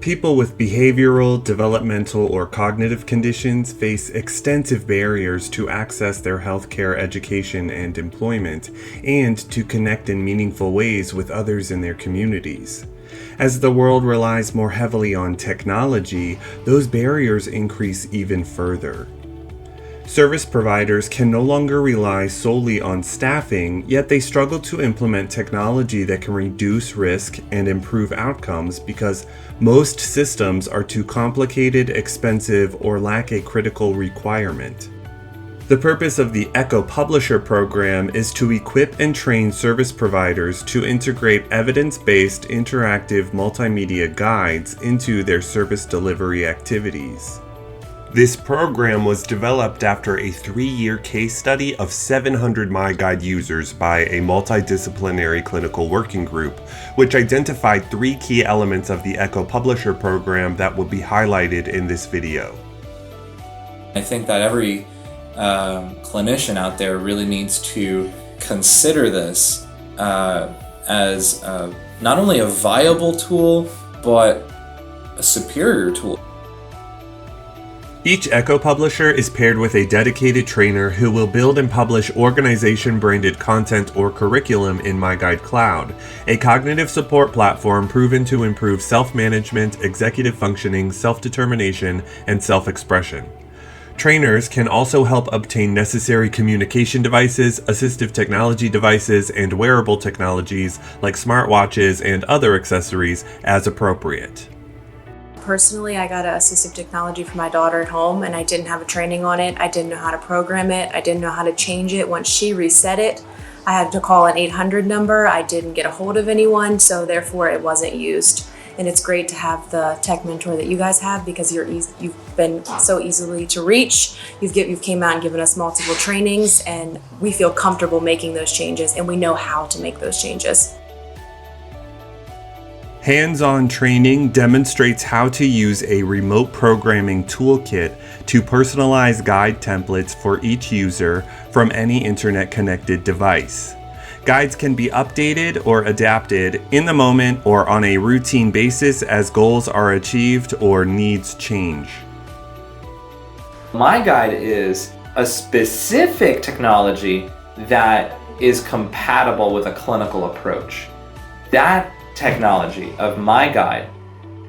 People with behavioral, developmental, or cognitive conditions face extensive barriers to access their healthcare, education, and employment, and to connect in meaningful ways with others in their communities. As the world relies more heavily on technology, those barriers increase even further. Service providers can no longer rely solely on staffing, yet they struggle to implement technology that can reduce risk and improve outcomes because most systems are too complicated, expensive, or lack a critical requirement. The purpose of the Echo Publisher program is to equip and train service providers to integrate evidence-based interactive multimedia guides into their service delivery activities. This program was developed after a 3-year case study of 700 MyGuide users by a multidisciplinary clinical working group, which identified 3 key elements of the Echo Publisher program that will be highlighted in this video. I think that every clinician out there really needs to consider this as not only a viable tool, but a superior tool. Each Echo Publisher is paired with a dedicated trainer who will build and publish organization-branded content or curriculum in MyGuide Cloud, a cognitive support platform proven to improve self-management, executive functioning, self-determination, and self-expression. Trainers can also help obtain necessary communication devices, assistive technology devices, and wearable technologies like smartwatches and other accessories as appropriate. Personally, I got an assistive technology for my daughter at home and I didn't have a training on it. I didn't know how to program it. I didn't know how to change it. Once she reset it, I had to call an 800 number. I didn't get a hold of anyone, so therefore it wasn't used. And it's great to have the tech mentor that you guys have because you've been so easily to reach. You've came out and given us multiple trainings and we feel comfortable making those changes and we know how to make those changes. Hands-on training demonstrates how to use a remote programming toolkit to personalize guide templates for each user from any internet-connected device. Guides can be updated or adapted in the moment or on a routine basis as goals are achieved or needs change. MyGuide is a specific technology that is compatible with a clinical approach. That technology of MyGuide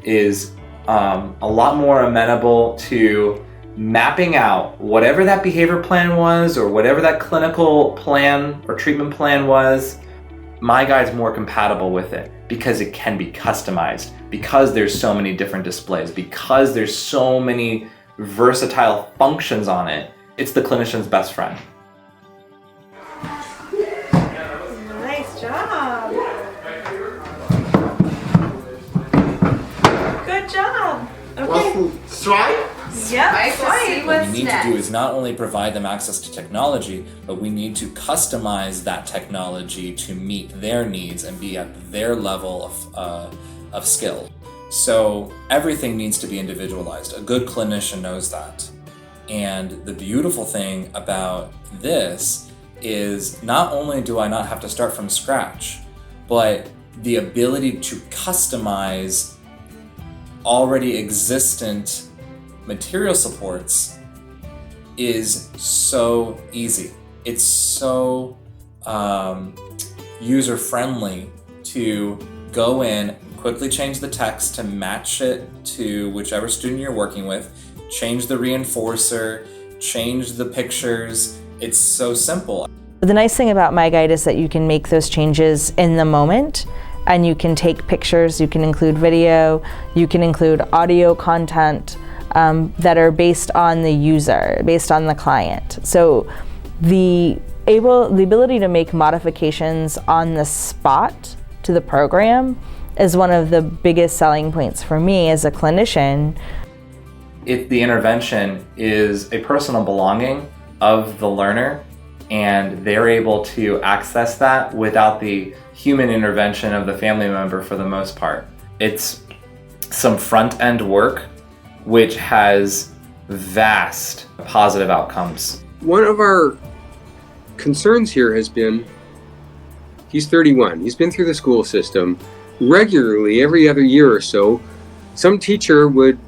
is a lot more amenable to mapping out whatever that behavior plan was or whatever that clinical plan or treatment plan was. MyGuide's more compatible with it because it can be customized, because there's so many different displays, because there's so many versatile functions on it. It's the clinician's best friend. Nice job. Good job. Okay. Stripe? Yep. What we need to do is not only provide them access to technology, but we need to customize that technology to meet their needs and be at their level of skill. So everything needs to be individualized. A good clinician knows that. And the beautiful thing about this is not only do I not have to start from scratch, but the ability to customize already existent material supports is so easy. It's so user-friendly to go in, quickly change the text to match it to whichever student you're working with, change the reinforcer, change the pictures. It's so simple. The nice thing about MyGuide is that you can make those changes in the moment, and you can take pictures, you can include video, you can include audio content that are based on the user, based on the client. So the ability to make modifications on the spot to the program is one of the biggest selling points for me as a clinician. The intervention is a personal belonging of the learner, and they're able to access that without the human intervention of the family member for the most part. It's some front-end work which has vast positive outcomes. One of our concerns here has been, he's 31, he's been through the school system regularly every other year or so, Some teacher would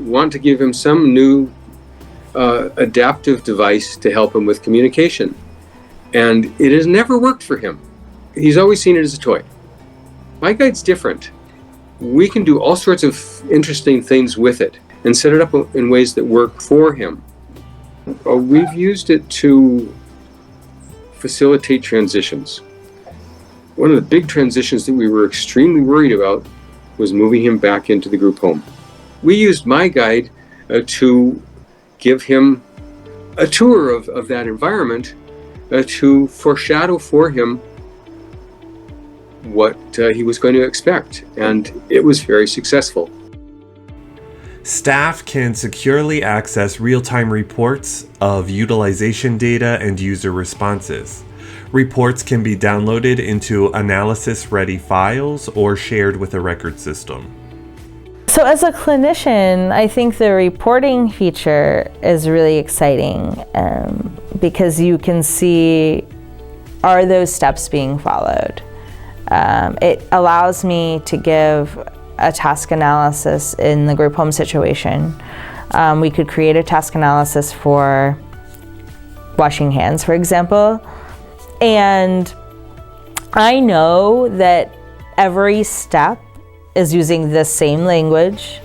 want to give him some new adaptive device to help him with communication. And it has never worked for him. He's always seen it as a toy. MyGuide's different. We can do all sorts of interesting things with it and set it up in ways that work for him. We've used it to facilitate transitions. One of the big transitions that we were extremely worried about was moving him back into the group home. We used MyGuide to give him a tour of that environment to foreshadow for him what he was going to expect, and it was very successful. Staff can securely access real-time reports of utilization data and user responses. Reports can be downloaded into analysis-ready files or shared with a record system. So as a clinician, I think the reporting feature is really exciting because you can see, are those steps being followed? It allows me to give a task analysis in the group home situation. We could create a task analysis for washing hands, for example. And I know that every step is using the same language,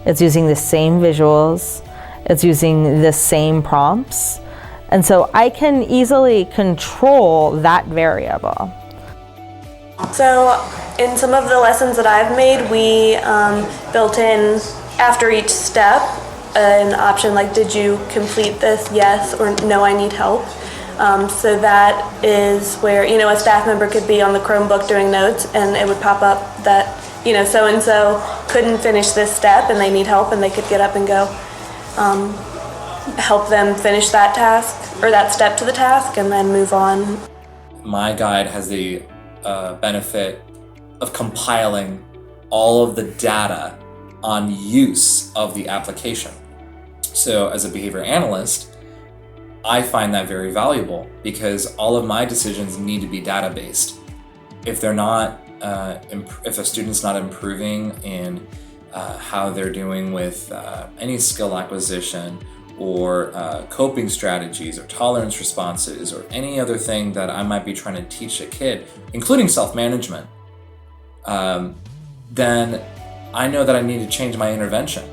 it's using the same visuals, it's using the same prompts. And so I can easily control that variable. So in some of the lessons that I've made, we built in after each step an option like, did you complete this? Yes, or no, I need help. So that is where, a staff member could be on the Chromebook doing notes and it would pop up that, so-and-so couldn't finish this step and they need help, and they could get up and go help them finish that task or that step to the task and then move on. MyGuide has the benefit of compiling all of the data on use of the application. So as a behavior analyst, I find that very valuable because all of my decisions need to be data-based. If they're not, if a student's not improving in how they're doing with any skill acquisition or coping strategies or tolerance responses or any other thing that I might be trying to teach a kid, including self-management, then I know that I need to change my intervention.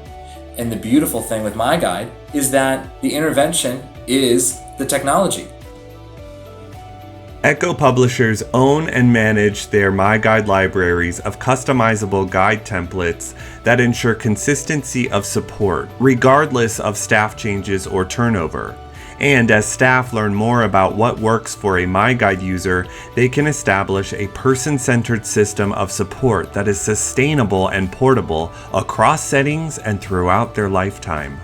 And the beautiful thing with MyGuide is that the intervention is the technology. Echo publishers own and manage their MyGuide libraries of customizable guide templates that ensure consistency of support, regardless of staff changes or turnover. And as staff learn more about what works for a MyGuide user, they can establish a person-centered system of support that is sustainable and portable across settings and throughout their lifetime.